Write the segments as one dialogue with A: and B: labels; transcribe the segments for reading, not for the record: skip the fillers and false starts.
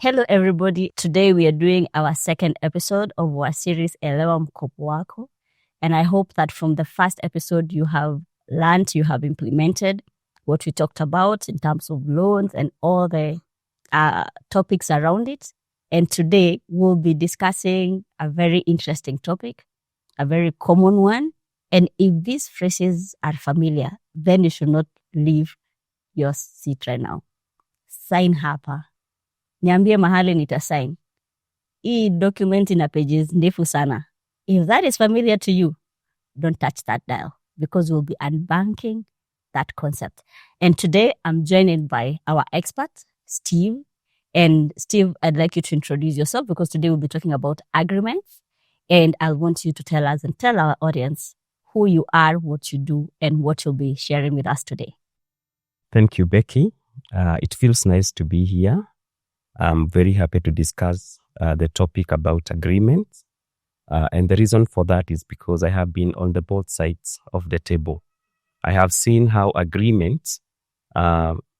A: Hello, everybody. Today we are doing our second episode of our series, Elewa Mkopo Wako. And I hope that from the first episode, you have learned, you have implemented what we talked about in terms of loans and all the topics around it. And today we'll be discussing a very interesting topic, a very common one. And if these phrases are familiar, then you should not leave your seat right now. Sign hapa. Niambie mahali nitasign. Hii document ina pages ndefu sana. If that is familiar to you, don't touch that dial because we'll be unbanking that concept. And today I'm joined by our expert, Steve. And Steve, I'd like you to introduce yourself because today we'll be talking about agreements. And I want you to tell us and tell our audience who you are, what you do, and what you'll be sharing with us today.
B: Thank you, Becky. It feels nice to be here. I'm very happy to discuss the topic about agreements. And the reason for that is because I have been on the both sides of the table. I have seen how agreements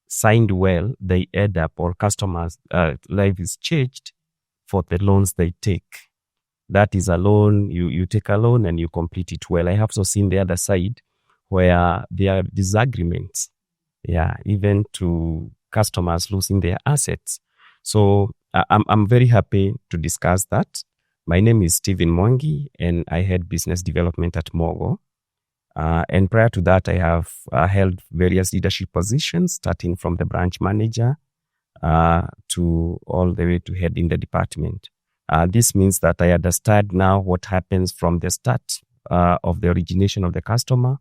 B: signed well, they add up, or customers' life is changed for the loans they take. That is a loan, you take a loan and you complete it well. I have also seen the other side where there are disagreements, even to customers losing their assets. So I'm very happy to discuss that. My name is Stephen Mwangi and I head business development at MOGO. And prior to that, I have held various leadership positions, starting from the branch manager to all the way to head in the department. This means that I understand now what happens from the start of the origination of the customer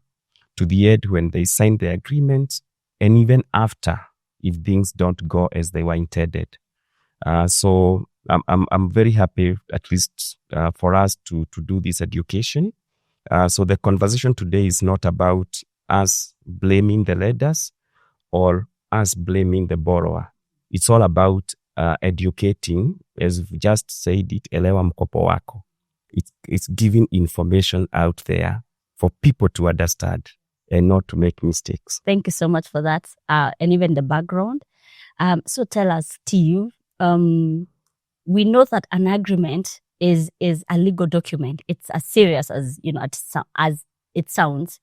B: to the end when they sign the agreement, and even after if things don't go as they were intended. So I'm very happy, at least for us to do this education. So the conversation today is not about us blaming the lenders or us blaming the borrower. It's all about educating, as we just said it, Elewa Mkopo Wako. It's giving information out there for people to understand and not to make mistakes.
A: Thank you so much for that. And even the background. So tell us, Steve, we know that an agreement is a legal document. It's as serious as, as it sounds.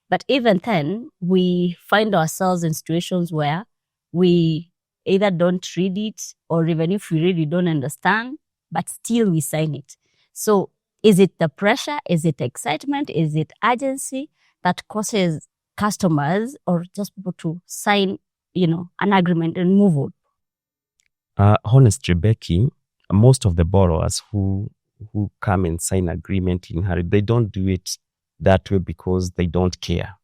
A: But even then, we find ourselves in situations where we either don't read it, or even if we really don't understand, but still we sign it. So is it the pressure? Is it excitement? Is it urgency that causes customers or just people to sign, an agreement and move on?
B: Honestly, Becky, most of the borrowers who come and sign agreement in hurry, they don't do it that way because they don't care.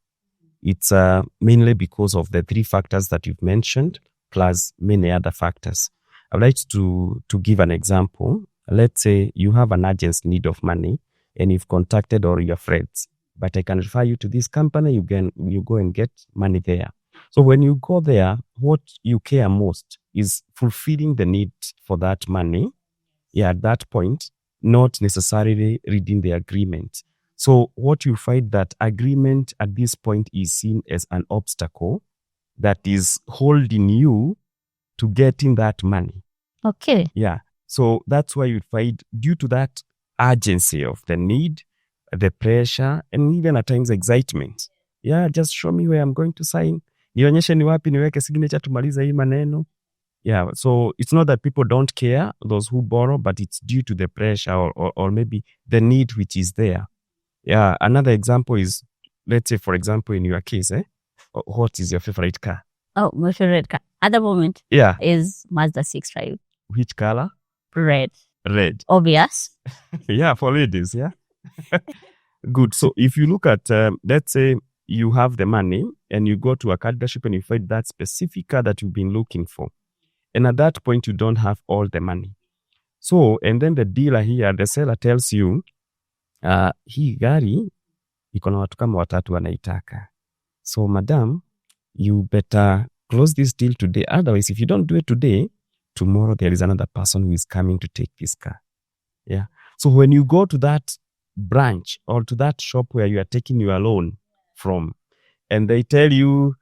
B: It's mainly because of the three factors that you've mentioned, plus many other factors. I'd like to give an example. Let's say you have an urgent need of money and you've contacted all your friends, but I can refer you to this company, you go and get money there. So when you go there, what you care most is fulfilling the need for that money. At that point, not necessarily reading the agreement. So what you find that agreement at this point is seen as an obstacle that is holding you to getting that money.
A: Okay.
B: So that's why you find, due to that urgency of the need, the pressure, and even at times excitement. Just show me where I'm going to sign. Nionyeshe ni wapi niweke signature tumaliza hii maneno. So it's not that people don't care, those who borrow, but it's due to the pressure or maybe the need which is there. Another example is, let's say, for example, in your case, what is your favorite car?
A: Oh, my favorite car at the moment is Mazda 6.5.
B: Which color?
A: Red. Obvious.
B: For ladies, Good. So if you look at, let's say you have the money and you go to a car dealership and you find that specific car that you've been looking for. And at that point, you don't have all the money. So, and then the dealer here, the seller tells you, hii gari, iko na watu kama watatu wanaitaka. So, madam, you better close this deal today. Otherwise, if you don't do it today, tomorrow there is another person who is coming to take this car. So when you go to that branch or to that shop where you are taking your loan from, and they tell you,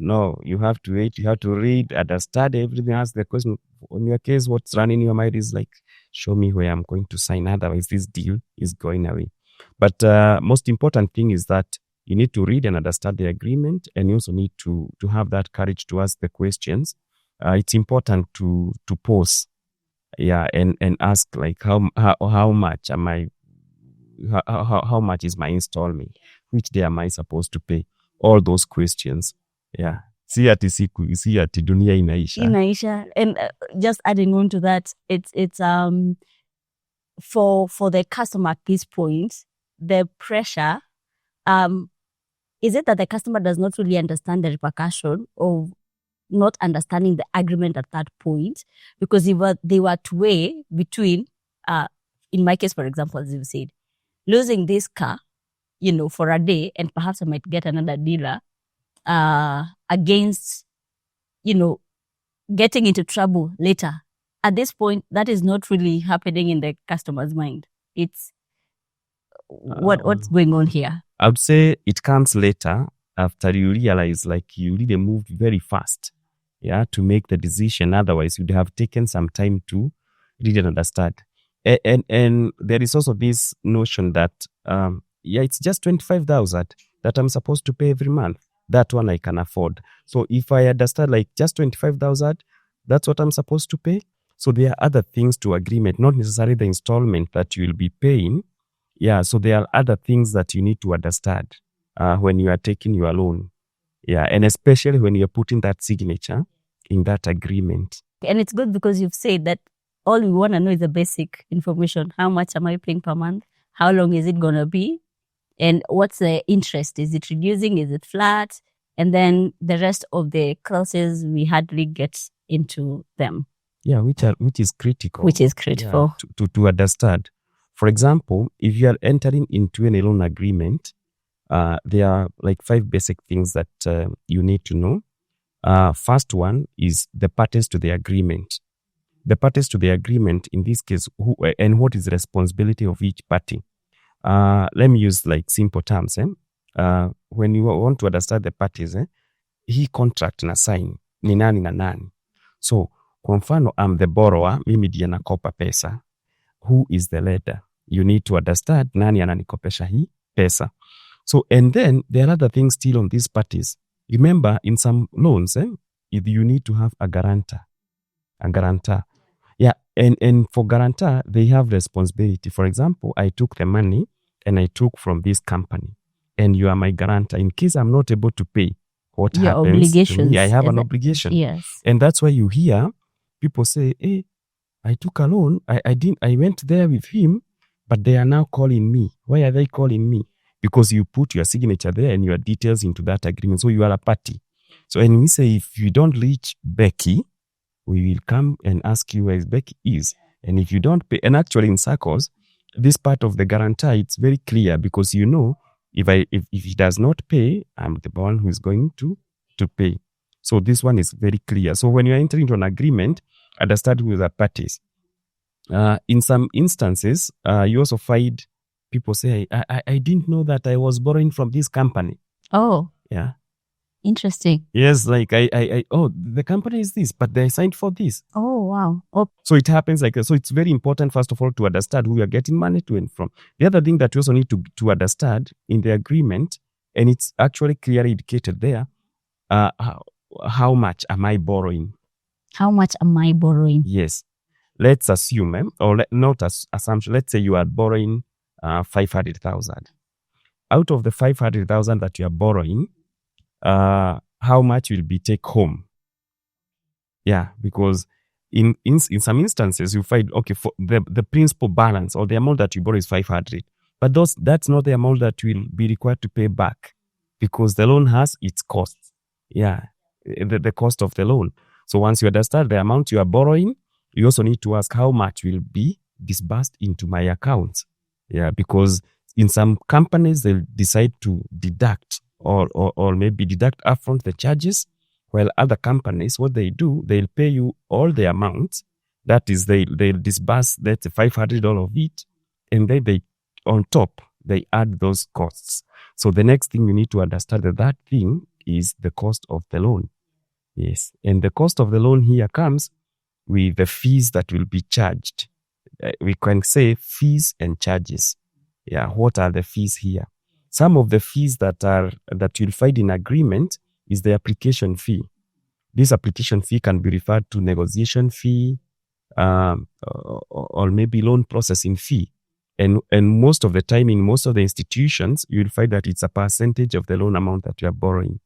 B: No, you have to wait. You have to read, understand everything. Ask the question. In your case, what's running in your mind is like, show me where I'm going to sign. Otherwise, this deal is going away. But most important thing is that you need to read and understand the agreement, and you also need to have that courage to ask the questions. It's important to pause, and ask like how much am I, how much is my installment, which day am I supposed to pay, all those questions. Si ati dunia inaisha.
A: And just adding on to that, it's for the customer at this point, the pressure, is it that the customer does not really understand the repercussion of not understanding the agreement at that point? Because they were to weigh between, in my case, for example, as you said, losing this car, for a day, and perhaps I might get another dealer, against, getting into trouble later. At this point, that is not really happening in the customer's mind. It's what's going on here?
B: I would say it comes later, after you realize like you really moved very fast, to make the decision. Otherwise, you'd have taken some time to really understand. And there is also this notion that, it's just 25,000 that I'm supposed to pay every month. That one I can afford. So if I understand like just 25,000, that's what I'm supposed to pay. So there are other things to agreement, not necessarily the installment that you will be paying. So there are other things that you need to understand when you are taking your loan. And especially when you're putting that signature in that agreement.
A: And it's good because you've said that all we want to know is the basic information. How much am I paying per month? How long is it going to be? And what's the interest? Is it reducing? Is it flat? And then the rest of the clauses, we hardly get into them.
B: Which is critical.
A: Which is critical.
B: To understand. For example, if you are entering into a loan agreement, there are like 5 basic things that you need to know. First one is the parties to the agreement. The parties to the agreement, in this case, who and what is the responsibility of each party. Let me use like simple terms. When you want to understand the parties, hii contract na sign ni nani na nani. So, kwa mfano, I'm the borrower, mimi ndiye nakopa pesa. Who is the lender? You need to understand nani ananikopesha hii pesa. So, and then there are other things still on these parties. Remember, in some loans, you need to have a guarantor. And for guarantor, they have responsibility. For example, I took the money and I took from this company, and you are my guarantor. In case I'm not able to pay, what
A: Your
B: happens
A: obligations,
B: to me? I have an obligation.
A: Yes.
B: And that's why you hear people say, hey, I took a loan. I went there with him, but they are now calling me. Why are they calling me? Because you put your signature there and your details into that agreement. So you are a party. So, and we say, if you don't reach Becky, we will come and ask you where Becky is. And if you don't pay, and actually in circles, this part of the guarantee, it's very clear, because if he does not pay, I'm the one who is going to pay. So this one is very clear. So when you're entering into an agreement, understand who the parties. In some instances, you also find people say, I didn't know that I was borrowing from this company.
A: Oh.
B: Yeah.
A: Interesting.
B: Yes, like the company is this, but they signed for this.
A: Oh, wow. Oh.
B: So it happens like that. So it's very important, first of all, to understand who you are getting money to and from. The other thing that you also need to understand in the agreement, and it's actually clearly indicated there, how much am I borrowing?
A: How much am I borrowing?
B: Yes. Let's assume, not as assumption, let's say you are borrowing 500,000. Out of the 500,000 that you are borrowing, how much will be take home? Yeah, because in some instances you find, okay, for the principal balance or the amount that you borrow is 500, but that's not the amount that will be required to pay back, because the loan has its costs. Yeah, the cost of the loan. So once you understand the amount you are borrowing, you also need to ask how much will be disbursed into my account. Yeah, because in some companies they'll decide to deduct or maybe deduct upfront the charges, while other companies, what they do, they'll pay you all the amounts. That is, they'll disburse that $500 of it, and then they, on top, they add those costs. So the next thing you need to understand that thing is the cost of the loan. Yes. And the cost of the loan here comes with the fees that will be charged. We can say fees and charges. Yeah. What are the fees here? Some of the fees that you'll find in agreement is the application fee. This application fee can be referred to negotiation fee, or maybe loan processing fee. And most of the time in most of the institutions, you'll find that it's a percentage of the loan amount that you are borrowing.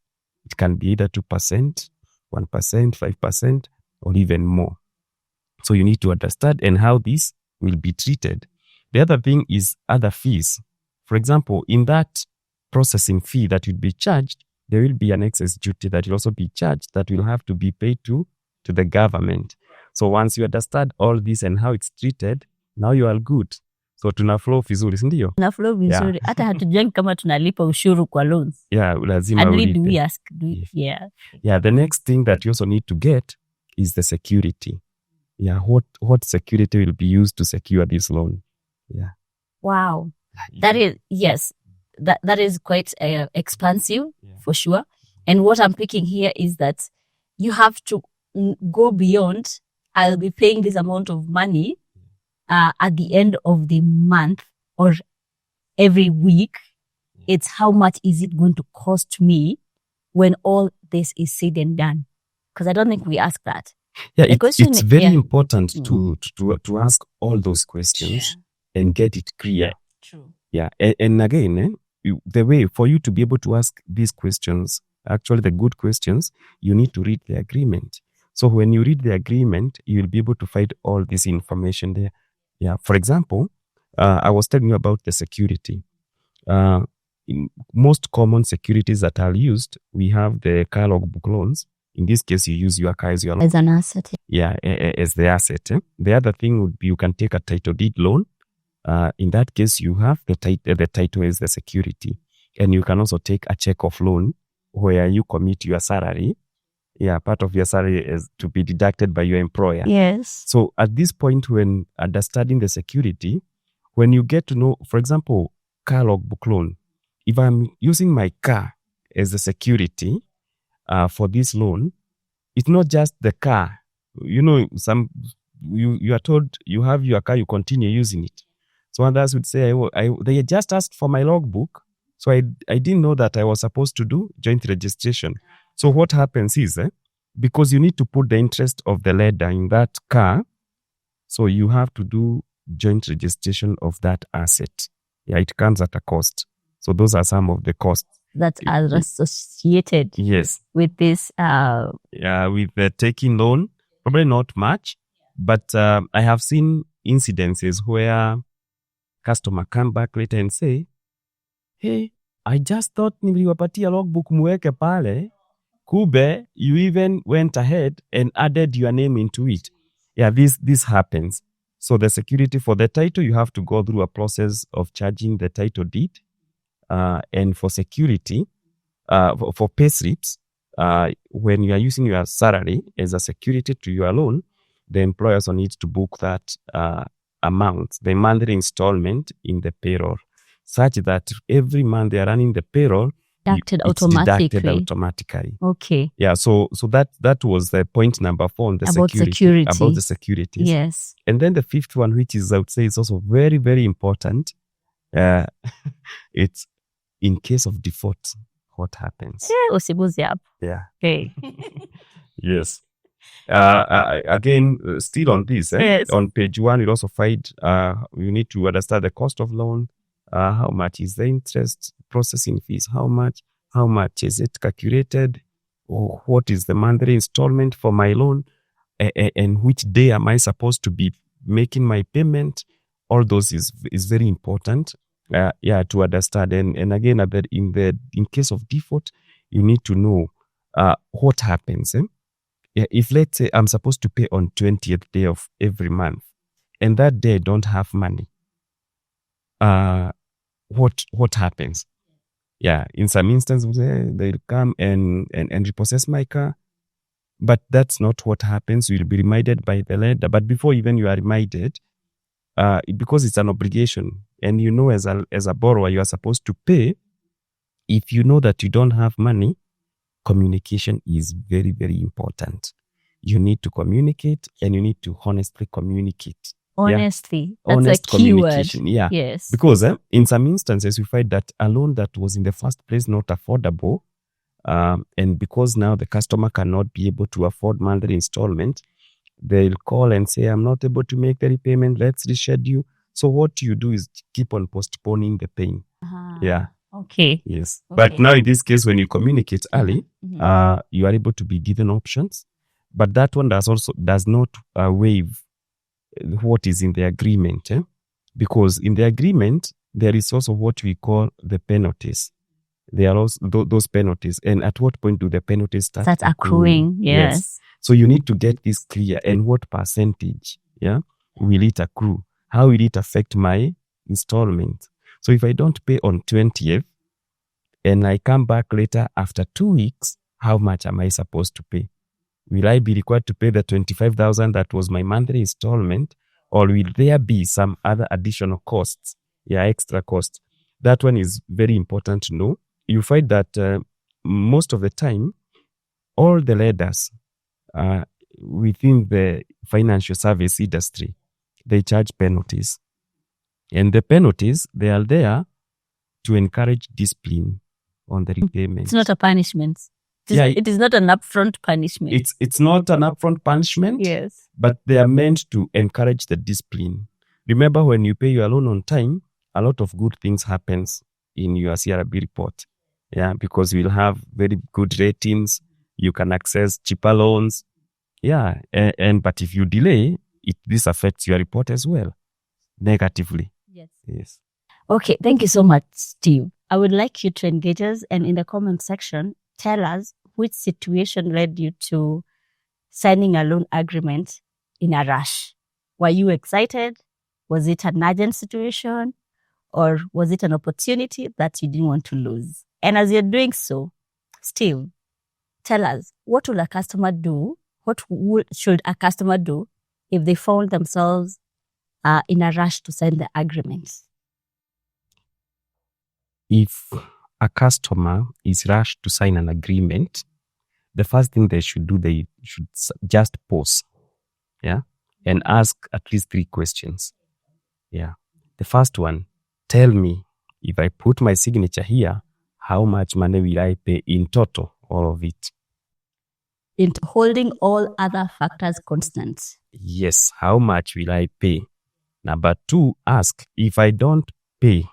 B: It can be either 2%, 1%, 5%, or even more. So you need to understand and how this will be treated. The other thing is other fees. For example, in that processing fee that will be charged, there will be an excess duty that will also be charged that will have to be paid to the government. So once you understand all this and how it's treated, now you are good. So tuna flow vizuri, si ndio?
A: Tuna flow vizuri. Hata hatujuangi kama tunalipa ushuru kwa loans.
B: Yeah, lazima
A: And
B: ulipe.
A: do we ask? Yeah.
B: Yeah, the next thing that you also need to get is the security. Yeah, what security will be used to secure this loan? Yeah.
A: Wow. That is, yes, that is quite expansive, for sure. And what I'm picking here is that you have to go beyond, I'll be paying this amount of money at the end of the month or every week. It's how much is it going to cost me when all this is said and done? Because I don't think we ask that.
B: Yeah, it's very important to ask all those questions and get it clear.
A: True.
B: Yeah, and again, the way for you to be able to ask these questions, actually the good questions, you need to read the agreement. So when you read the agreement, you will be able to find all this information there. Yeah, for example, I was telling you about the security. In most common securities that are used, we have the car logbook loans. In this case, you use your car as your loan.
A: As an asset.
B: Yeah, as the asset. The other thing would be you can take a title deed loan. In that case, you have the title as the security. And you can also take a check of loan where you commit your salary. Yeah, part of your salary is to be deducted by your employer.
A: Yes.
B: So at this point, when understanding the security, when you get to know, for example, car logbook loan, if I'm using my car as the security for this loan, it's not just the car. You know, you are told you have your car, you continue using it. So others would say, they just asked for my logbook, so I didn't know that I was supposed to do joint registration. So what happens is, because you need to put the interest of the lender in that car, so you have to do joint registration of that asset. Yeah, it comes at a cost. So those are some of the costs
A: that are associated with this.
B: With the taking loan, probably not much, but I have seen incidences where customer come back later and say, hey, I just thought niliwapatia logbook muweke pale, kube you even went ahead and added your name into it. Yeah, this happens. So the security for the title, you have to go through a process of charging the title deed. And for security, for pay slips, when you are using your salary as a security to your loan, the employer also needs to book that amount, the monthly installment in the payroll, such that every month they are running the payroll,
A: deducted
B: automatically.
A: Okay.
B: Yeah. So that was the point number 4 on the security. About the securities.
A: Yes.
B: And then the 5th one, which is, I would say, is also very, very important. It's in case of default, what happens?
A: Yeah. Okay.
B: Yes. Again, still on this, on page 1, you'll also find, you need to understand the cost of loan, how much is the interest, processing fees, how much is it calculated, or what is the monthly installment for my loan, and which day am I supposed to be making my payment. All those is very important, to understand. And again, in case of default, you need to know what happens. If let's say I'm supposed to pay on 20th day of every month, and that day I don't have money, what happens? Yeah, in some instances they'll come and repossess my car, but that's not what happens. You'll be reminded by the lender. But before even you are reminded, because it's an obligation, and you know as a borrower you are supposed to pay. If you know that you don't have money, communication is very, very important. You need to communicate and you need to honestly communicate.
A: Honestly, that's
B: Honest
A: a key word.
B: communication. Yeah.
A: Yes.
B: Because in some instances, we find that a loan that was in the first place not affordable, and because now the customer cannot be able to afford monthly installment, they'll call and say, I'm not able to make the repayment, let's reschedule. So what you do is keep on postponing the paying. Yeah.
A: Okay.
B: Yes.
A: Okay.
B: But now in this case, when you communicate early,
A: Mhm.
B: you are able to be given options. But that one does not waive what is in the agreement. Because in the agreement, there is also what we call the penalties. There are also those penalties. And at what point do the penalties start
A: accruing? Yes.
B: So you need to get this clear. And what percentage will it accrue? How will it affect my installment? So if I don't pay on 20th and I come back later after 2 weeks, how much am I supposed to pay? Will I be required to pay the 25,000 that was my monthly installment, or will there be some other additional costs? Extra costs. That one is very important to know. You find that most of the time, all the lenders within the financial service industry, they charge penalties. And the penalties, they are there to encourage discipline on the repayment.
A: It's not a punishment. It is not an upfront punishment.
B: It's not an upfront punishment.
A: Yes.
B: But they are meant to encourage the discipline. Remember, when you pay your loan on time, a lot of good things happens in your CRB report. Because we'll have very good ratings. You can access cheaper loans. But if you delay, this affects your report as well, negatively. Yes.
A: Okay, thank you so much, Steve. I would like you to engage us, and in the comment section, tell us which situation led you to signing a loan agreement in a rush. Were you excited? Was it an urgent situation? Or was it an opportunity that you didn't want to lose? And as you're doing so, Steve, tell us, what will a customer do? Should a customer do if they found themselves in a rush to sign the agreement?
B: If a customer is rushed to sign an agreement, the first thing they should do, they should just pause, and ask at least 3 questions. The first one, tell me, if I put my signature here, how much money will I pay in total, all of it?
A: Holding all other factors constant.
B: Yes, how much will I pay? Number 2, ask, if I don't pay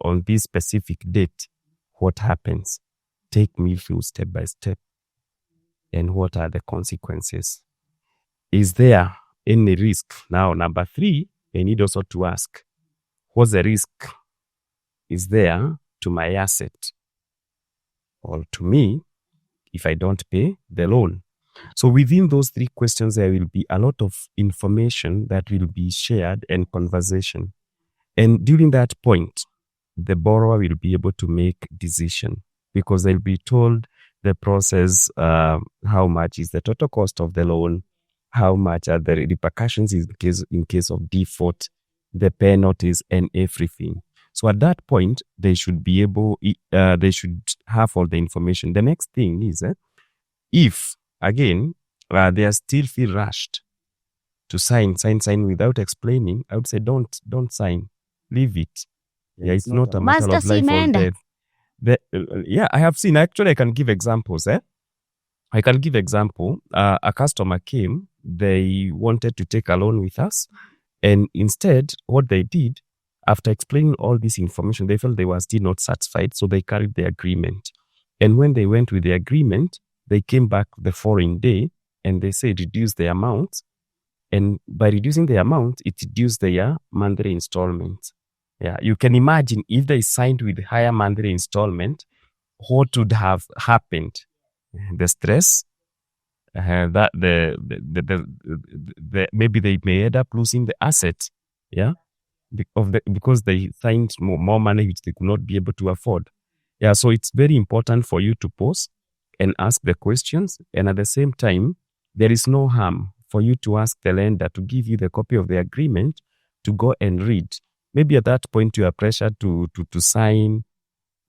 B: on this specific date, what happens? Take me through step by step. And what are the consequences? Is there any risk? Now, number 3, I need also to ask, what's the risk is there to my asset or to me if I don't pay the loan? So within those 3 questions, there will be a lot of information that will be shared and conversation. And during that point, the borrower will be able to make decision because they'll be told the process, how much is the total cost of the loan, how much are the repercussions in case of default, the penalties and everything. So at that point, they should be able, they should have all the information. The next thing is, if again, they are still feel rushed to sign without explaining, I would say don't sign, leave it. It's not a matter of life or death. I have seen, actually I can give examples. I can give example. A customer came, they wanted to take a loan with us, and instead what they did, after explaining all this information, they felt they were still not satisfied, so they carried the agreement. And when they went with the agreement, they came back the following day and they said reduce the amount, and by reducing the amount, it reduced their monthly installment. You can imagine if they signed with higher monthly installment, what would have happened? The stress, that maybe they may end up losing the asset, because they signed more money which they could not be able to afford. So it's very important for you to pause and ask the questions, and at the same time, there is no harm for you to ask the lender to give you the copy of the agreement to go and read. Maybe at that point you are pressured to sign,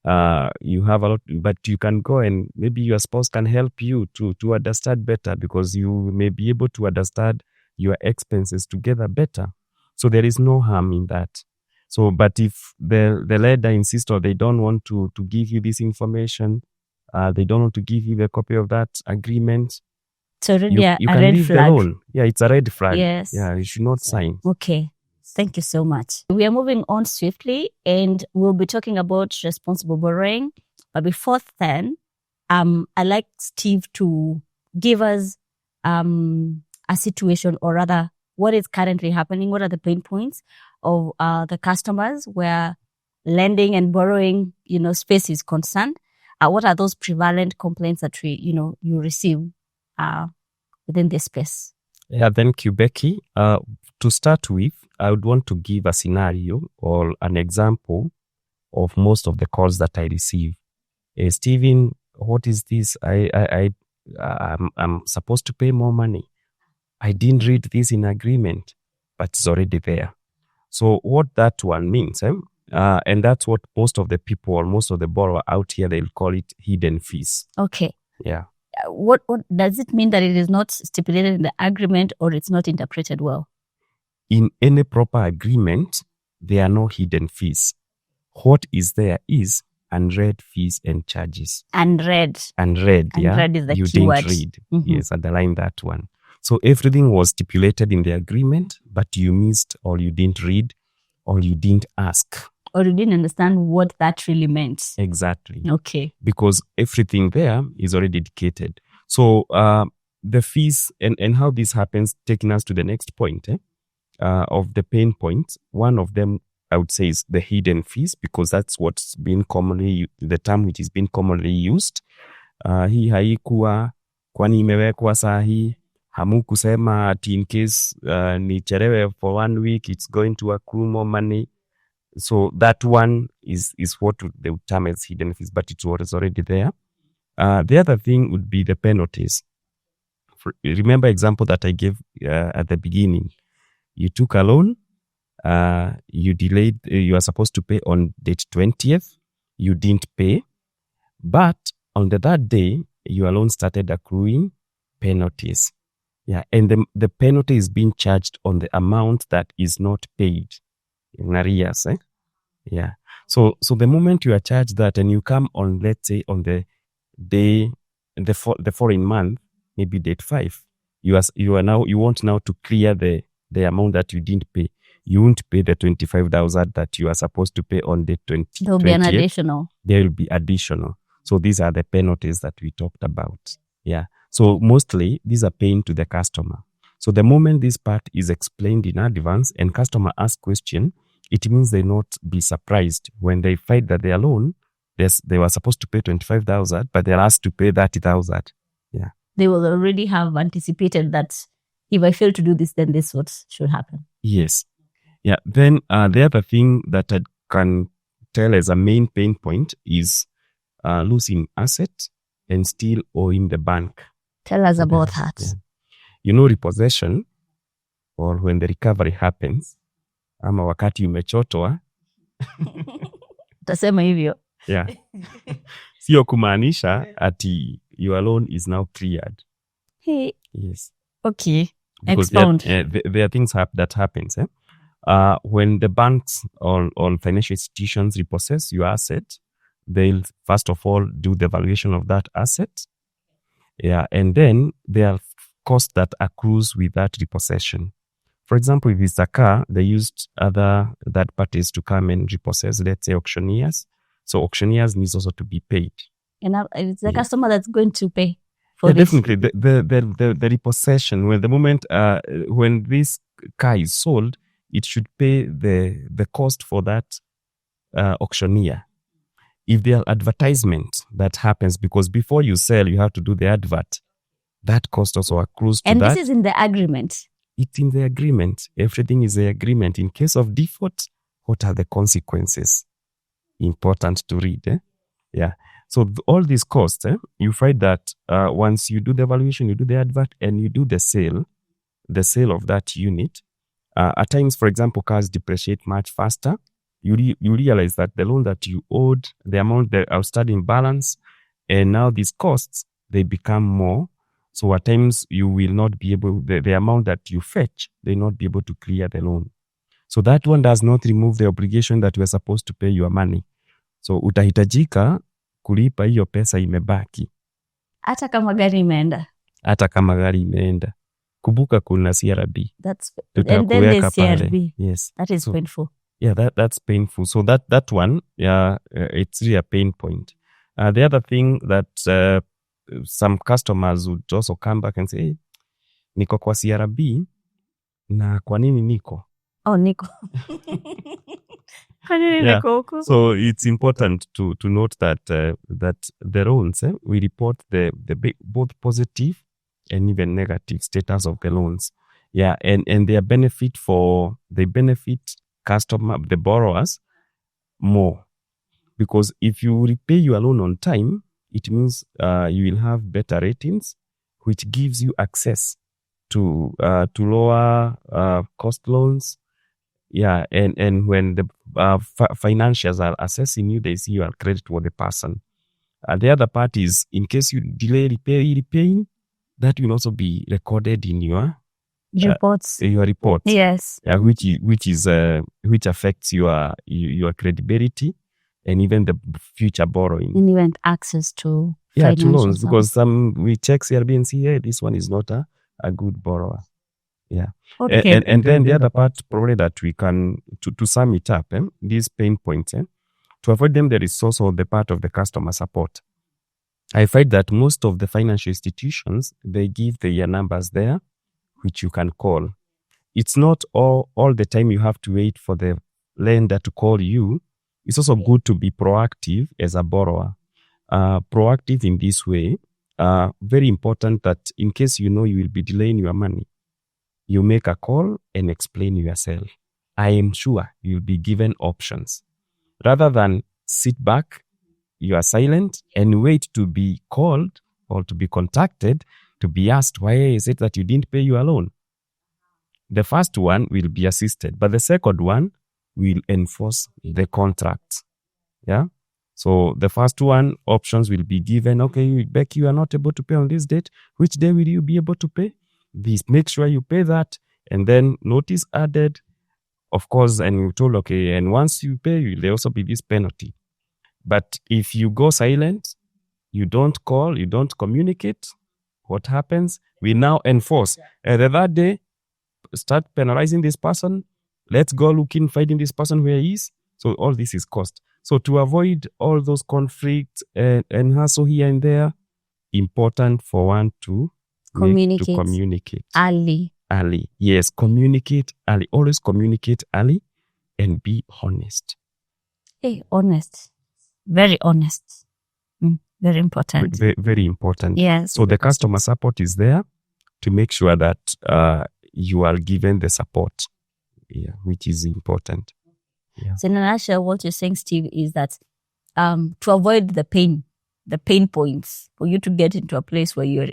B: You have a lot, but you can go and maybe your spouse can help you to understand better, because you may be able to understand your expenses together better. So there is no harm in that. So, but if the lender insists or they don't want to give you this information, they don't want to give you the copy of that agreement,
A: It's already
B: you
A: a
B: can
A: red
B: leave
A: flag.
B: the loan. Yeah, it's a red flag.
A: Yes.
B: Yeah, you should not sign.
A: Okay. Thank you so much. We are moving on swiftly, and we'll be talking about responsible borrowing. But before then, I'd like Steve to give us a situation, or rather, what is currently happening. What are the pain points of the customers where lending and borrowing, space is concerned? What are those prevalent complaints that you receive within this space?
B: Yeah, thank you, Becky. To start with, I would want to give a scenario or an example of most of the calls that I receive. Stephen, what is this? I'm supposed to pay more money. I didn't read this in agreement, but it's already there. So what that one means, and that's what most of the people or most of the borrower out here, they'll call it hidden fees.
A: Okay.
B: Yeah.
A: What does it mean that it is not stipulated in the agreement, or it's not interpreted well?
B: In any proper agreement, there are no hidden fees. What is there is unread fees and charges.
A: Unread.
B: Unread, yeah.
A: Unread is the
B: you
A: keyword.
B: Didn't read.
A: Mm-hmm.
B: Yes, underline that one. So everything was stipulated in the agreement, but you missed, or you didn't read, or you didn't ask.
A: Or you didn't understand what that really meant.
B: Exactly.
A: Okay.
B: Because everything there is already indicated. So the fees and how this happens, taking us to the next point of the pain points. One of them, I would say, is the hidden fees, because that's what's been the term which is being commonly used. Hii haikuwa, kwani imewekwa sahi, hamukusema ati in case nicherewe for 1 week, it's going to accrue more money. So that one is what they would term as hidden fees, but it was already there. The other thing would be the penalties. Remember example that I gave at the beginning. You took a loan, you delayed, you are supposed to pay on date 20th, you didn't pay, but on the third day, your loan started accruing penalties. Yeah, and the penalty is being charged on the amount that is not paid in arrears. Yeah. So the moment you are charged that, and you come on, let's say, on the day, the following month, maybe date 5, you want now to clear the amount that you didn't pay. You won't pay the 25,000 that you are supposed to pay on date 20.
A: There will be an additional.
B: There will be additional. So these are the penalties that we talked about. Yeah. So mostly these are paying to the customer. So the moment this part is explained in advance and customer asks question, it means they not be surprised when they find that their loan, they were supposed to pay 25,000, but they're asked to pay 30,000. Yeah.
A: They will already have anticipated that if I fail to do this, then this what should happen.
B: Yes. Yeah. Then the other thing that I can tell as a main pain point is losing assets and still owing the bank.
A: Tell us about that.
B: Yeah. You know, repossession, or when the recovery happens, ama wakati umechotwa.
A: Utasema hivyo.
B: Yeah. Sio kumaanisha ati your loan is now cleared.
A: Hey.
B: Yes.
A: Okay.
B: Because
A: expound.
B: There are things that happens. When the banks or financial institutions repossess your asset, they'll first of all do the valuation of that asset. Yeah, and then there are costs that accrues with that repossession. For example, if it's a car, they used other third parties to come and repossess, let's say auctioneers. So auctioneers needs also to be paid.
A: And it's the customer that's going to pay for this.
B: Definitely. The repossession, when this car is sold, it should pay the cost for that auctioneer. If there are advertisements that happens, because before you sell, you have to do the advert, that cost also accrues to
A: and
B: that.
A: And this is in the agreement.
B: It's in the agreement. Everything is the agreement. In case of default, what are the consequences? Important to read. Yeah. So all these costs, you find that once you do the valuation, you do the advert, and you do the sale of that unit. At times, for example, cars depreciate much faster. you realize that the loan that you owed, the amount, the outstanding balance, and now these costs, they become more. So at times you will not be able, the amount that you fetch, they not be able to clear the loan. So that one does not remove the obligation that you are supposed to pay your money. So utahitajika kulipa hiyo pesa imebaki.
A: Hata kama gari imeenda.
B: Hata kama gari imeenda. Kumbuka kuna CRB.
A: And then there's CRB.
B: Pale. Yes.
A: That is painful.
B: Yeah, that's painful. So that one, it's really a pain point. The other thing that some customers would also come back and say, hey, niko kwa CRB na kwa nini niko?
A: Oh, niko. Kwa nini niko huko?
B: So it's important to note that the loans, we report the both positive and even negative status of the loans. Yeah, and they benefit the borrowers more, because if you repay your loan on time, it means you will have better ratings, which gives you access to lower cost loans. Yeah, and when the financials are assessing you, they see you are creditworthy person. The other part is, in case you delay repaying, that will also be recorded in your
A: reports.
B: Your report.
A: Yes.
B: Which affects your credibility and even the future borrowing.
A: And even access to
B: to loans, because we check CRB and see, hey, this one is not a good borrower. Yeah.
A: Okay.
B: And then the other part, probably that we can, to sum it up, these pain points, to avoid them, there is also the part of the customer support. I find that most of the financial institutions, they give their numbers there, which you can call. It's not all the time you have to wait for the lender to call you. It's also good to be proactive as a borrower. Proactive in this way, very important that in case you know you will be delaying your money, you make a call and explain yourself. I am sure you'll be given options. Rather than sit back, you are silent and wait to be called or to be contacted, to be asked, why is it that you didn't pay your loan? The first one will be assisted, but the second one will enforce the contract. Yeah. So the first one, options will be given. Okay, Becky, you are not able to pay on this date. Which day will you be able to pay? This, make sure you pay that, and then notice added, of course, and you told, okay, and once you pay, there also be this penalty. But if you go silent, you don't call, you don't communicate, what happens? We now enforce. And the third day, start penalizing this person. Let's go finding this person where he is. So all this is cost. So to avoid all those conflicts and hassle here and there, important for one to communicate
A: early.
B: Yes, communicate early. Always communicate early and be honest.
A: Hey, honest. Very honest. Very important.
B: Very, very important.
A: Yes.
B: So the customer support is there to make sure that you are given the support, which is important. Yeah.
A: So in a nutshell, what you're saying, Steve, is that to avoid the pain points, for you to get into a place where you're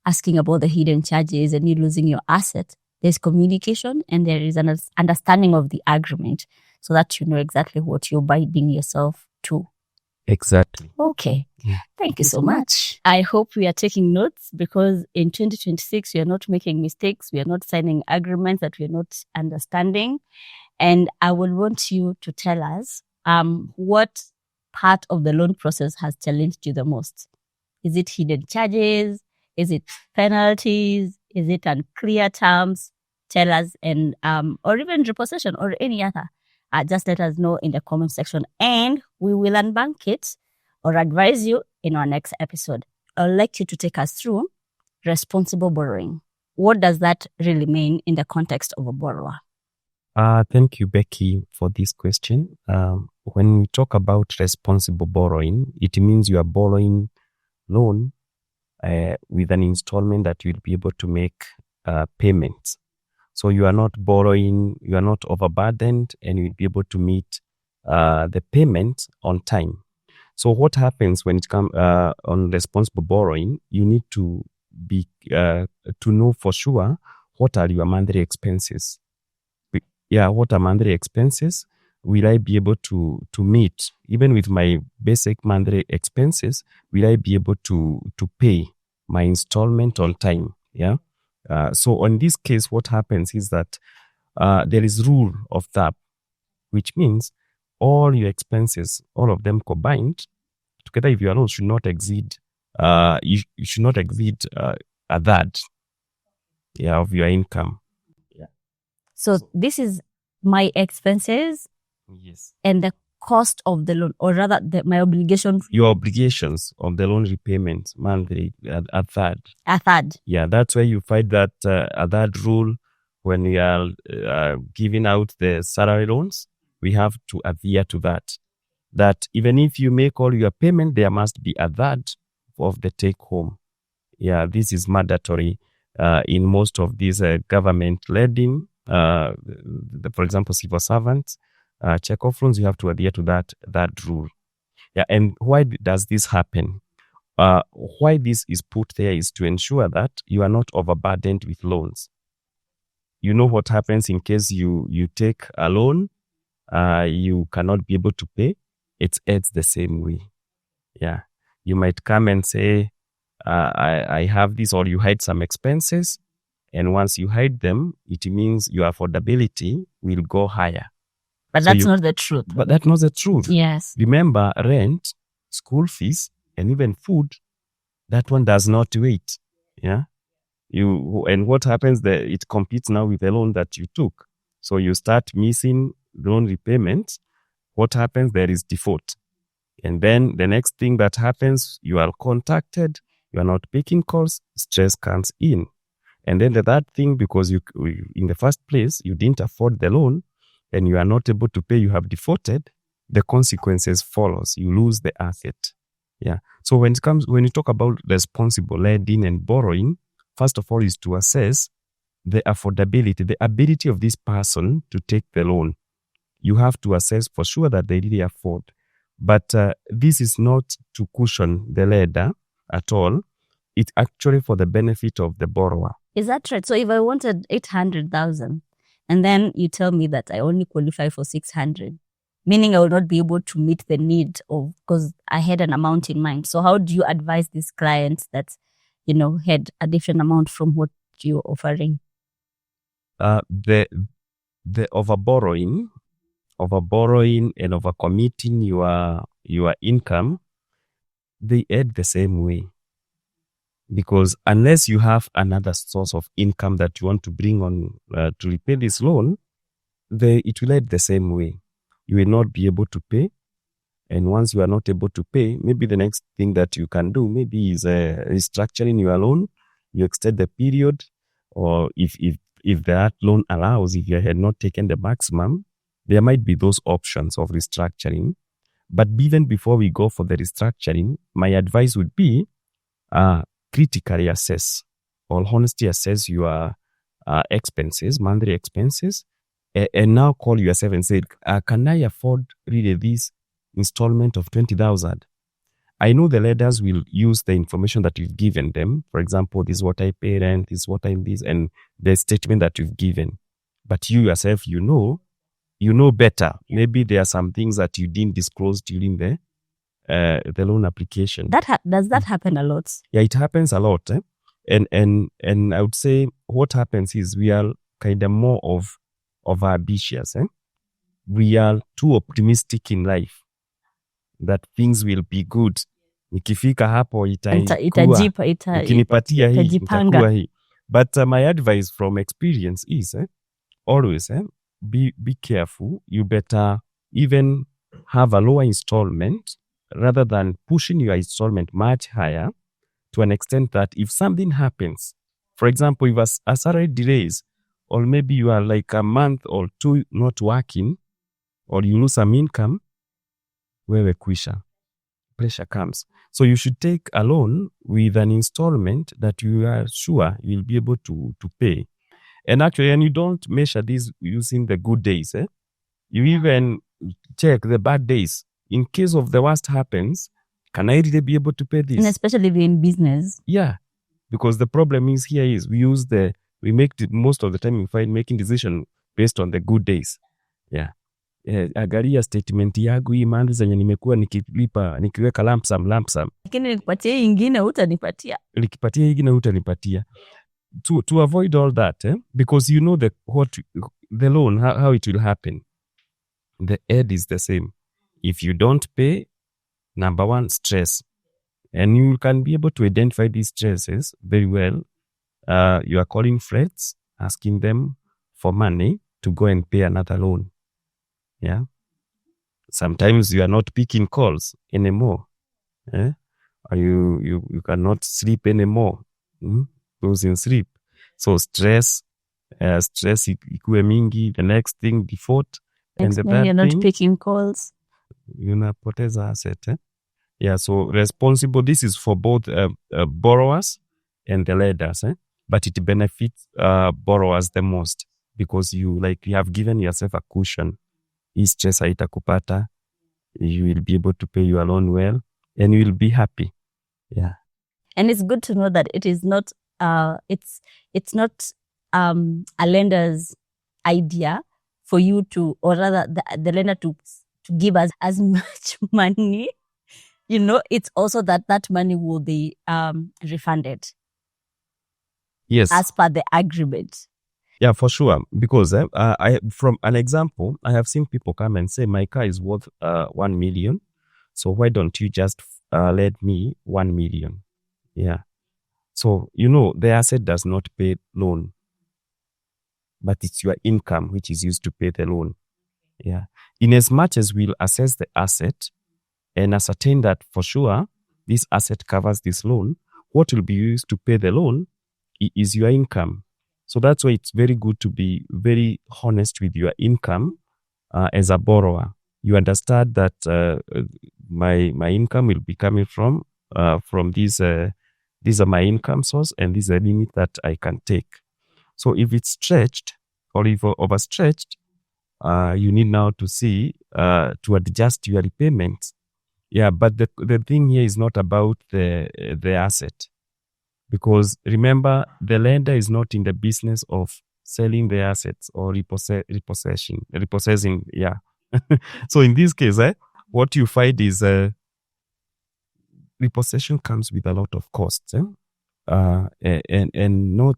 A: asking about the hidden charges and you losing your asset, there's communication and there is an understanding of the agreement so that you know exactly what you're binding yourself to.
B: Exactly.
A: Okay. Yeah. Thank you so much. I hope we are taking notes, because in 2026, we are not making mistakes. We are not signing agreements that we are not understanding. And I would want you to tell us what part of the loan process has challenged you the most. Is it hidden charges? Is it penalties? Is it unclear terms? Tell us, and or even repossession or any other. Just let us know in the comment section, and we will unbank it or advise you in our next episode. I'd like you to take us through responsible borrowing. What does that really mean in the context of a borrower?
B: Thank you, Becky, for this question. When we talk about responsible borrowing, it means you are borrowing loan with an installment that you'll be able to make payments. So you are not borrowing, you are not overburdened, and you'll be able to meet the payment on time. So what happens when it comes on responsible borrowing? You need to be to know for sure what are your monthly expenses. What are monthly expenses? will I be able to meet, even with my basic monthly expenses, will I be able to pay my installment on time? Yeah. So on this case, what happens is that there is rule of thumb, which means all your expenses, all of them combined together, if you are loan, should not exceed you should not exceed a third, of your income.
A: So this is my expenses
B: Yes.
A: and the cost of the loan, or rather my obligation.
B: Your obligations of the loan repayment monthly, a third.
A: A third.
B: Yeah, that's where you find that a third rule when we are giving out the salary loans, we have to adhere to that. That even if you make all your payment, there must be a third of the take home. Yeah, this is mandatory in most of these government lending. For example, civil servants, check-off loans, you have to adhere to that rule. Yeah, and why does this happen? Why this is put there is to ensure that you are not overburdened with loans. You know what happens in case you take a loan, you cannot be able to pay. It's the same way. Yeah, you might come and say, I have this, or you hide some expenses, and once you hide them, it means your affordability will go higher.
A: But that's not the truth.
B: But that's not the truth.
A: Yes.
B: Remember, rent, school fees, and even food, that one does not wait. Yeah. And what happens there, it competes now with the loan that you took. So you start missing loan repayments. What happens? There is default. And then the next thing that happens, you are contacted, you are not picking calls, stress comes in. And then the third thing, because in the first place, you didn't afford the loan and you are not able to pay, you have defaulted, the consequences follows. You lose the asset. Yeah. So when you talk about responsible lending and borrowing, first of all is to assess the affordability, the ability of this person to take the loan. You have to assess for sure that they really afford. But this is not to cushion the lender at all. It's actually for the benefit of the borrower.
A: Is that right? So if I wanted 800,000 and then you tell me that I only qualify for 600, meaning I will not be able to meet the need of, because I had an amount in mind. So how do you advise these clients that, had a different amount from what you're offering?
B: The overborrowing and overcommitting your income, they add the same way. Because unless you have another source of income that you want to bring on to repay this loan, it will add the same way. You will not be able to pay. And once you are not able to pay, maybe the next thing that you can do maybe is restructuring your loan. You extend the period, or if that loan allows, if you had not taken the maximum, there might be those options of restructuring. But even before we go for the restructuring, my advice would be critically assess, or honestly assess your expenses, monthly expenses, and now call yourself and say, can I afford really this installment of 20,000? I know the lenders will use the information that you've given them. For example, this is what I pay rent, this is what I'm this, and the statement that you've given. But you yourself, you know better. Maybe there are some things that you didn't disclose during the loan application.
A: Does that happen a lot?
B: Yeah, it happens a lot. And I would say what happens is we are kind of more of ambitious. We are too optimistic in life that things will be good. Nikifika hapo ukinipatia hii itakuwa hii. But my advice from experience is always be careful. You better even have a lower installment rather than pushing your installment much higher, to an extent that if something happens, for example, if a salary delays, or maybe you are like a month or two not working, or you lose some income, wewe kwisha, pressure comes. So you should take a loan with an installment that you are sure you'll be able to pay. And actually, and you don't measure this using the good days. You even check the bad days. In case of the worst happens, can I really be able to pay this?
A: And especially if you're in business.
B: Yeah, because the problem is we make most of the time we find making decision based on the good days. Yeah. angalia statement yangu hii month zenye nimekuwa nikiweka lump sum.
A: Lakini nikupatie hii ingine utanipatia.
B: Nikipatia hii ingine utanipatia. To avoid all that, because you know the loan, how it will happen. The end is the same. If you don't pay, number one, stress. And you can be able to identify these stresses very well. You are calling friends, asking them for money to go and pay another loan. Yeah. Sometimes you are not picking calls anymore. Or you cannot sleep anymore. Losing sleep. So stress ikuwe mingi. The next thing, default. And the bad
A: you're
B: thing,
A: not picking calls.
B: Unapoteza asset. Yeah, so responsible, this is for both borrowers and the lenders, but it benefits borrowers the most because you have given yourself a cushion. Hii stress haitakupata. You will be able to pay your loan well and you will be happy. Yeah.
A: And it's good to know that it is not it's not a lender's idea for you to, or rather the lender to give us as much money. It's also that money will be refunded.
B: Yes.
A: As per the agreement.
B: Yeah, for sure. Because from an example, I have seen people come and say, my car is worth 1 million. So why don't you just lend me 1 million? Yeah. So, the asset does not pay loan, but it's your income which is used to pay the loan. Yeah. In as much as we'll assess the asset and ascertain that for sure this asset covers this loan, what will be used to pay the loan is your income. So that's why it's very good to be very honest with your income as a borrower. You understand that my income will be coming from these are my income source and this is a limit that I can take. So if it's stretched or if overstretched, you need now to see to adjust your repayments. Yeah, but the thing here is not about the asset. Because remember, the lender is not in the business of selling the assets or repossessing. Yeah. So in this case, what you find is repossession comes with a lot of costs. And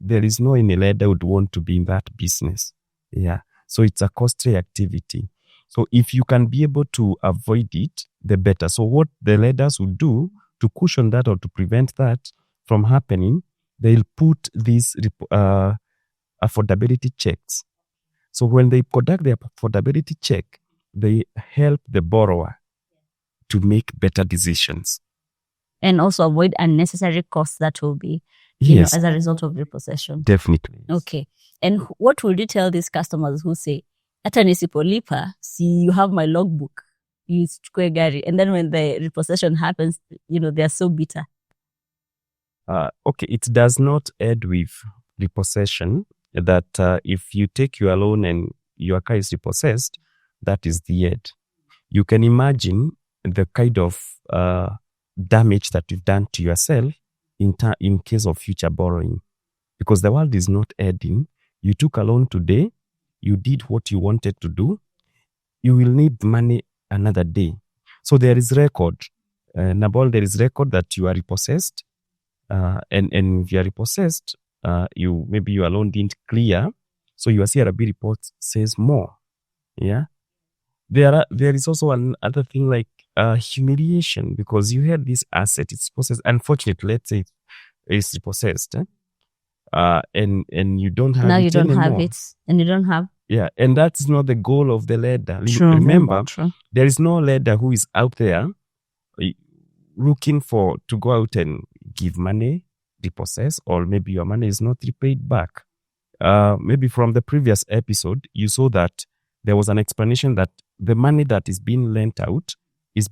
B: there is no any lender would want to be in that business. Yeah. So it's a costly activity. So if you can be able to avoid it, the better. So what the lenders would do to cushion that or to prevent that from happening, they'll put these affordability checks. So when they conduct the affordability check, they help the borrower to make better decisions.
A: And also avoid unnecessary costs that will be as a result of repossession.
B: Definitely.
A: Okay. And what would you tell these customers who say, hata nisipolipa, see, you have my logbook, you chukue gari. And then when the repossession happens, they are so bitter.
B: Okay, it does not end with repossession, that if you take your loan and your car is repossessed, that is the end. You can imagine the kind of damage that you've done to yourself in case of future borrowing. Because the world is not ending. You took a loan today, you did what you wanted to do, you will need money another day. So there is record. Nabol, there is record that you are repossessed. And if you are repossessed, maybe your loan didn't clear, so your CRB report says more. Yeah, there is also another thing like humiliation, because you had this asset, it's possessed. Unfortunately, let's say it's repossessed, and you don't have
A: now
B: it
A: you don't
B: anymore.
A: have it, and you don't have.
B: Yeah, and that's not the goal of the lender.
A: True,
B: remember,
A: true.
B: There is no lender who is out there looking to go out and give money, repossess, or maybe your money is not repaid back. Maybe from the previous episode, you saw that there was an explanation that the money that is being lent out is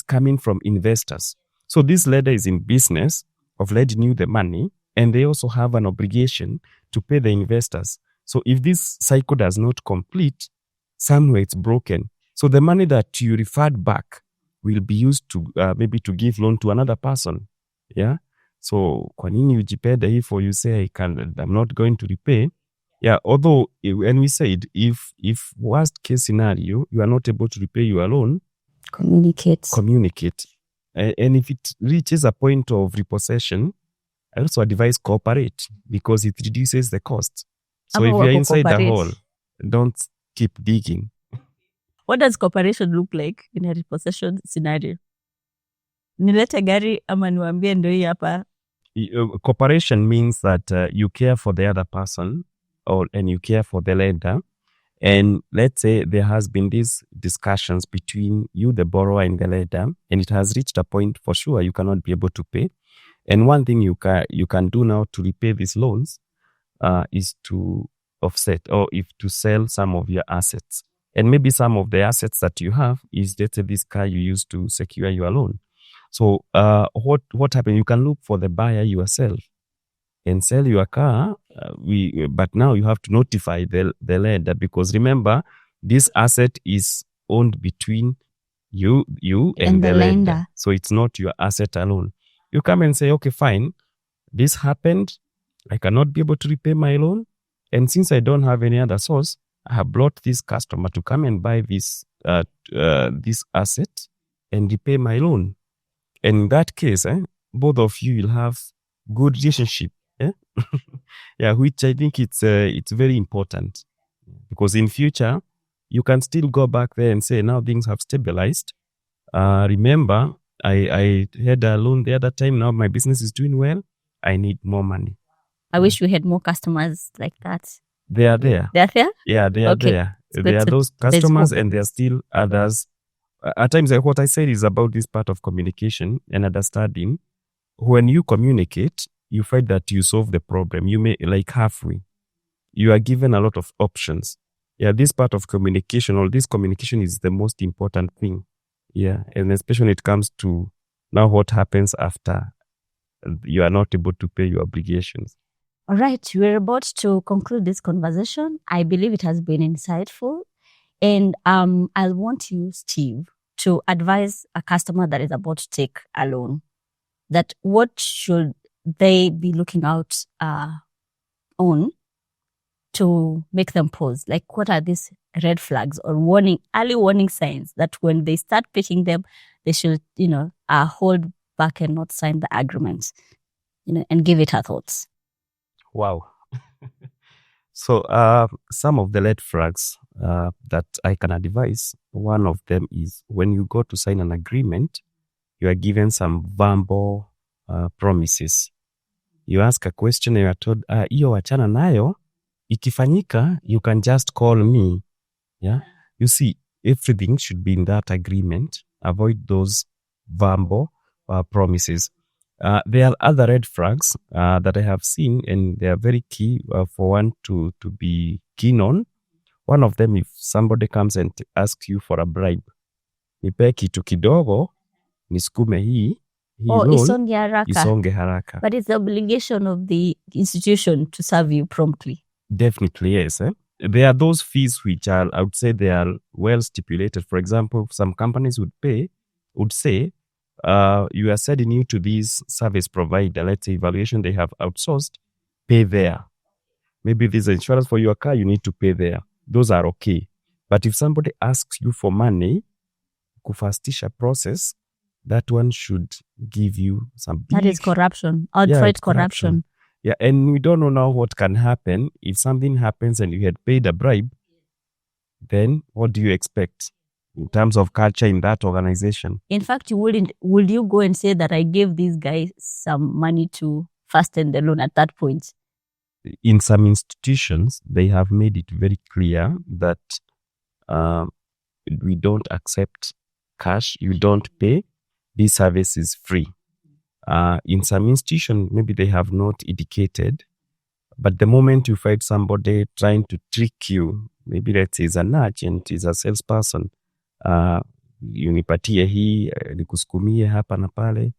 B: coming from investors. So this lender is in business of lending you the money, and they also have an obligation to pay the investors. So if this cycle does not complete, somewhere it's broken. So the money that you referred back will be used to maybe to give loan to another person. Yeah. So kwa nini ujipenda hivyo, you say I'm not going to repay, Yeah, although when we said if worst case scenario, you are not able to repay your loan, communicate. And if it reaches a point of repossession, I also advise cooperate because it reduces the cost. So if you're inside the hole, don't keep digging.
A: What does cooperation look like in a repossession scenario? Nilete gari ama niwaambie ndio hii hapa?
B: Cooperation means that you care for the other person and you care for the lender. And let's say there has been these discussions between you, the borrower, and the lender, and it has reached a point for sure you cannot be able to pay. And one thing you can do now to repay these loans is to offset or to sell some of your assets. And maybe some of the assets that you have is, let's say, this car you used to secure your loan. So what happened? You can look for the buyer yourself and sell your car. But now you have to notify the lender, because remember, this asset is owned between you and the lender. So it's not your asset alone. You come and say, okay, fine, this happened. I cannot be able to repay my loan. And since I don't have any other source, I have brought this customer to come and buy this asset and repay my loan. And in that case, both of you will have good relationship. Yeah, which I think it's very important, because in future you can still go back there and say, now things have stabilized. Remember, I had a loan the other time. Now my business is doing well. I need more money.
A: I wish we had more customers like that.
B: They are there.
A: They're there?
B: Yeah, they are there. There are those customers, and there are still others. At times, what I said is about this part of communication and understanding. When you communicate, you find that you solve the problem. You may, like, halfway. You are given a lot of options. Yeah, this part of communication, or this communication, is the most important thing. Yeah, and especially when it comes to now what happens after you are not able to pay your obligations.
A: All right, we're about to conclude this conversation. I believe it has been insightful. And I'll want you, Steve, to advise a customer that is about to take a loan, that what should they be looking out on to make them pause? Like, what are these red flags or early warning signs that when they start picking them, they should, hold back and not sign the agreement, and give it a thoughts?
B: Wow. So some of the red flags that I can advise, one of them is when you go to sign an agreement, you are given some verbal promises. You ask a question and you are told, iyo wachana nayo, ikifanyika, you can just call me. Yeah. You see, everything should be in that agreement. Avoid those verbal promises. There are other red flags that I have seen, and they are very key for one to be keen on. One of them, if somebody comes and asks you for a bribe, nipe kitu kidogo, nisukume hii loan, isonge haraka.
A: But it's the obligation of the institution to serve you promptly.
B: Definitely, yes. There are those fees which are, I would say, they are well stipulated. For example, some companies would say, you are sending you to this service provider, let's say evaluation they have outsourced, pay there. Maybe there's insurance for your car, you need to pay there. Those are okay. But if somebody asks you for money, kufastisha process, that one should give you some
A: That is corruption, outright corruption.
B: Yeah, and we don't know now what can happen. If something happens and you had paid a bribe, then what do you expect in terms of culture in that organization?
A: In fact, would you go and say that I gave these guys some money to fasten the loan at that point?
B: In some institutions, they have made it very clear that we don't accept cash. You don't pay. This service is free. In some institutions, maybe they have not indicated, but the moment you find somebody trying to trick you, maybe let's say is an agent, is a salesperson, unipatie hii, nikusukumie hapa na pale,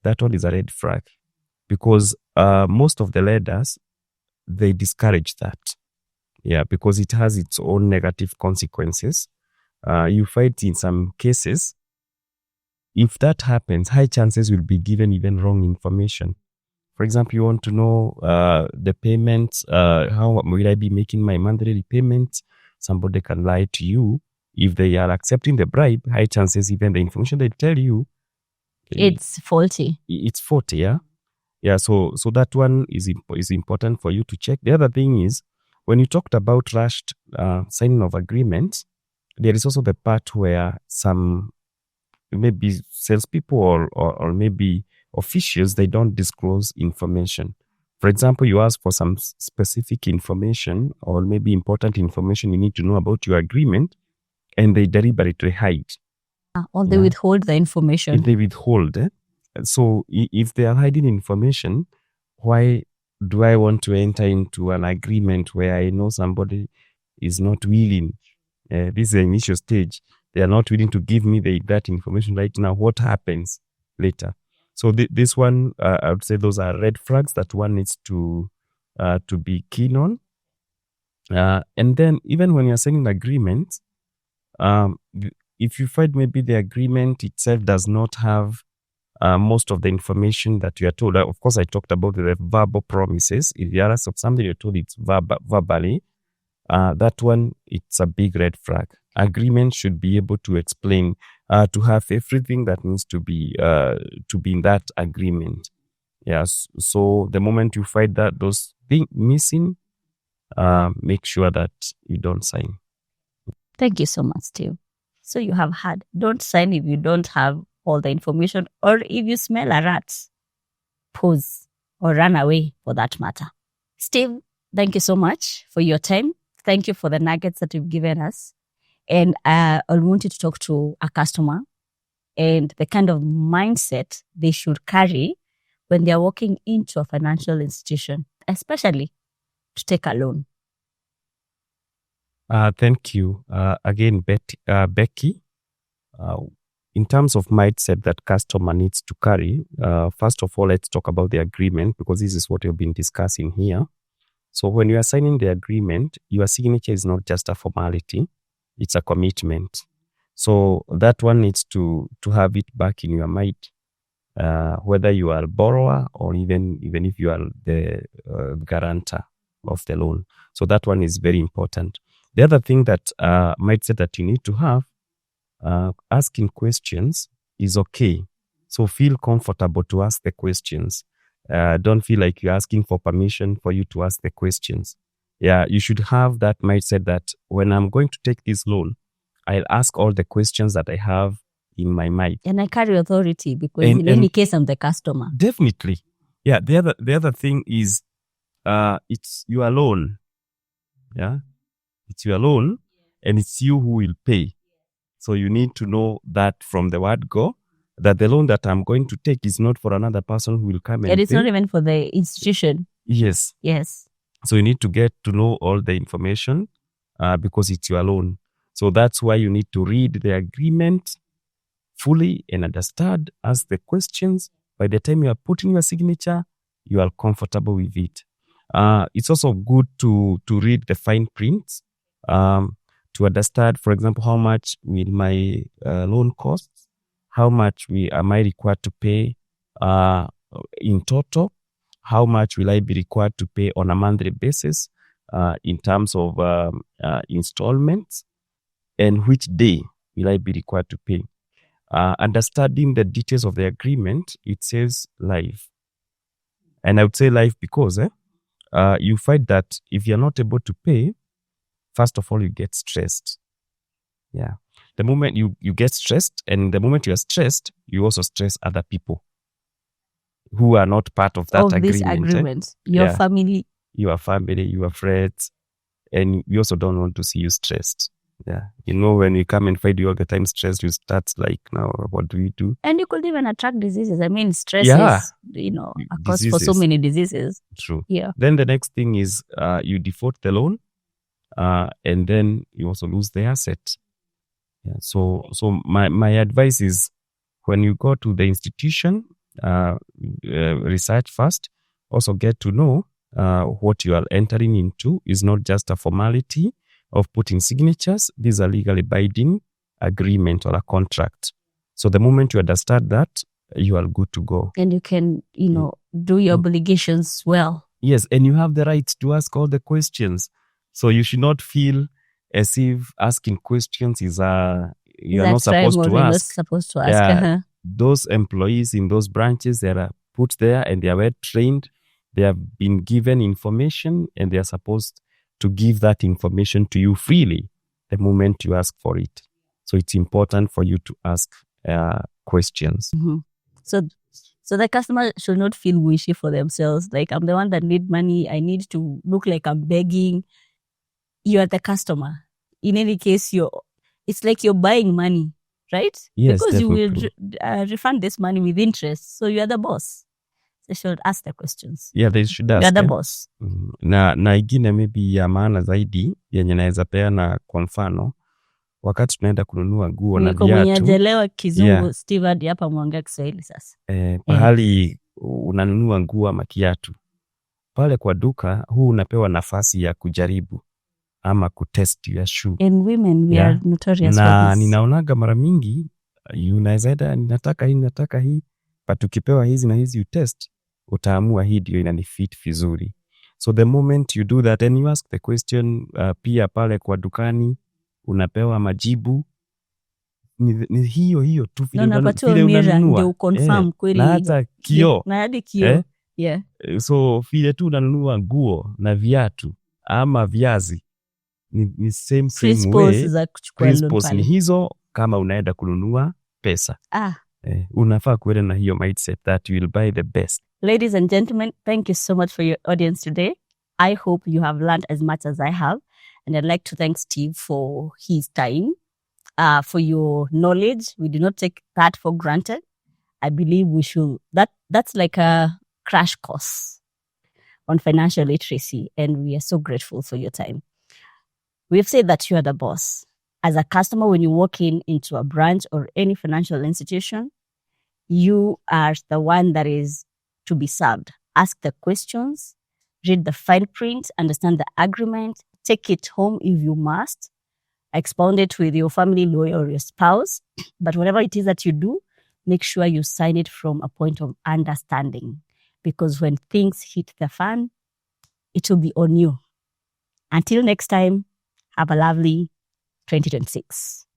B: that one is a red flag. Because most of the lenders, they discourage that. Yeah, because it has its own negative consequences. You find in some cases, if that happens, high chances will be given even wrong information. For example, you want to know the payments, how will I be making my monthly repayments? Somebody can lie to you. If they are accepting the bribe, high chances even the information they tell you,
A: It's faulty.
B: it's faulty, yeah? Yeah, so that one is important for you to check. The other thing is, when you talked about rushed signing of agreements, there is also the part where some maybe salespeople or maybe officials, they don't disclose information. For example, you ask for some specific information or maybe important information you need to know about your agreement, and they deliberately hide.
A: Or they withhold the information.
B: If they withhold, so if they are hiding information, why do I want to enter into an agreement where I know somebody is not willing? This is the initial stage. They are not willing to give me that information right now. What happens later? So this one, I would say those are red flags that one needs to be keen on. And then even when you're signing agreements, if you find maybe the agreement itself does not have most of the information that you are told. Of course, I talked about the verbal promises. If you are asked of something you're told it's verbally, that one, it's a big red flag. Agreement should be able to explain, to have everything that needs to be in that agreement. Yes. So the moment you find that those things missing, make sure that you don't sign.
A: Thank you so much, Steve. So you have had, don't sign if you don't have all the information, or if you smell a rat, pause or run away for that matter. Steve, thank you so much for your time. Thank you for the nuggets that you've given us. And I want you to talk to a customer and the kind of mindset they should carry when they're walking into a financial institution, especially to take a loan.
B: Thank you. Again, Becky, in terms of mindset that customer needs to carry, first of all, let's talk about the agreement, because this is what we've been discussing here. So when you are signing the agreement, your signature is not just a formality, it's a commitment. So that one needs to have it back in your mind, whether you are a borrower or even if you are the guarantor of the loan. So that one is very important. The other thing that mindset that you need to have, asking questions is okay. So feel comfortable to ask the questions. Don't feel like you're asking for permission for you to ask the questions. Yeah, you should have that mindset that when I'm going to take this loan, I'll ask all the questions that I have in my mind.
A: And I carry authority because in any case, I'm the customer.
B: Definitely. Yeah, the other thing is it's your loan. Yeah, it's your loan and it's you who will pay. So you need to know that from the word go, that the loan that I'm going to take is not for another person who will come and
A: it's
B: pay.
A: Not even for the institution.
B: Yes.
A: Yes.
B: So you need to get to know all the information because it's your loan. So that's why you need to read the agreement fully and understand, ask the questions. By the time you are putting your signature, you are comfortable with it. It's also good to read the fine prints, to understand, for example, how much will my loan cost, how much am I required to pay in total, how much will I be required to pay on a monthly basis in terms of installments, and which day will I be required to pay. Understanding the details of the agreement, it says live. And I would say live because you find that if you're not able to pay, first of all, you get stressed. Yeah. The moment you get stressed, and the moment you are stressed, you also stress other people who are not part of that agreement.
A: This agreement. Your family.
B: Your family, your friends. And we also don't want to see you stressed. Yeah. You know, when you come and find you all the time stressed, you start like, now, what do we do?
A: And you could even attract diseases. I mean, stress is, a cause for so many diseases.
B: True.
A: Yeah.
B: Then the next thing is you default the loan, and then you also lose the asset. Yeah. So my advice is, when you go to the institution, research first. Also get to know what you are entering into is not just a formality of putting signatures. These are legally binding agreement or a contract. So the moment you understand that, you are good to go.
A: And you can, do your obligations well.
B: Yes, and you have the right to ask all the questions. So you should not feel as if asking questions is you're not supposed to ask.
A: Yeah,
B: those employees in those branches, they are put there and they are well trained. They have been given information and they are supposed to give that information to you freely the moment you ask for it. So it's important for you to ask questions.
A: Mm-hmm. So the customer should not feel wishy for themselves. Like, I'm the one that need money. I need to look like I'm begging. You are the customer. In any case, it's like you're buying money, right?
B: Yes,
A: because
B: definitely.
A: You will refund this money with interest. So you are the boss. They should ask the questions.
B: Yeah, they should ask.
A: You are the boss.
B: Na ingine maybe ya maana zaidi yenye naweza peana kwa mfano, wakati tunaenda kununua nguo na viatu.
A: Mwenye hajelewa Kizungu, Steve hadi hapa mwongea Kiswahili sasa.
B: Pahali unanunua nguo ama kiatu, pale kwa duka huu unapewa nafasi ya kujaribu ama kutest your shoe.
A: And women, we are notorious for this.
B: Na ninaonaga mara mingi, unaweza enda ninataka hii, but ukipewa hizi na hizi you test, utaamua hii ndio inanifit vizuri. So the moment you do that and you ask the question, pia pale kwa dukani unapewa majibu ni hiyo tu vile unanunua.
A: Ndio confirm kweli.
B: Na hata kioo.
A: Na hadi kioo.
B: So vile tu unanunua nguo na viatu ama viazi, ni same way. Principles ni hizo kama unaenda kununua pesa. Unafaa kuwa na hiyo mindset that you will buy the best.
A: Ladies and gentlemen, thank you so much for your audience today. I hope you have learned as much as I have. And I'd like to thank Steve for his time, for your knowledge. We do not take that for granted. I believe we should. That's like a crash course on financial literacy. And we are so grateful for your time. We've said that you are the boss. As a customer, when you walk into a branch or any financial institution, you are the one that is to be served. Ask the questions, read the fine print, understand the agreement, take it home if you must, expound it with your family lawyer or your spouse. But whatever it is that you do, make sure you sign it from a point of understanding. Because when things hit the fan, it will be on you. Until next time, have a lovely 2026.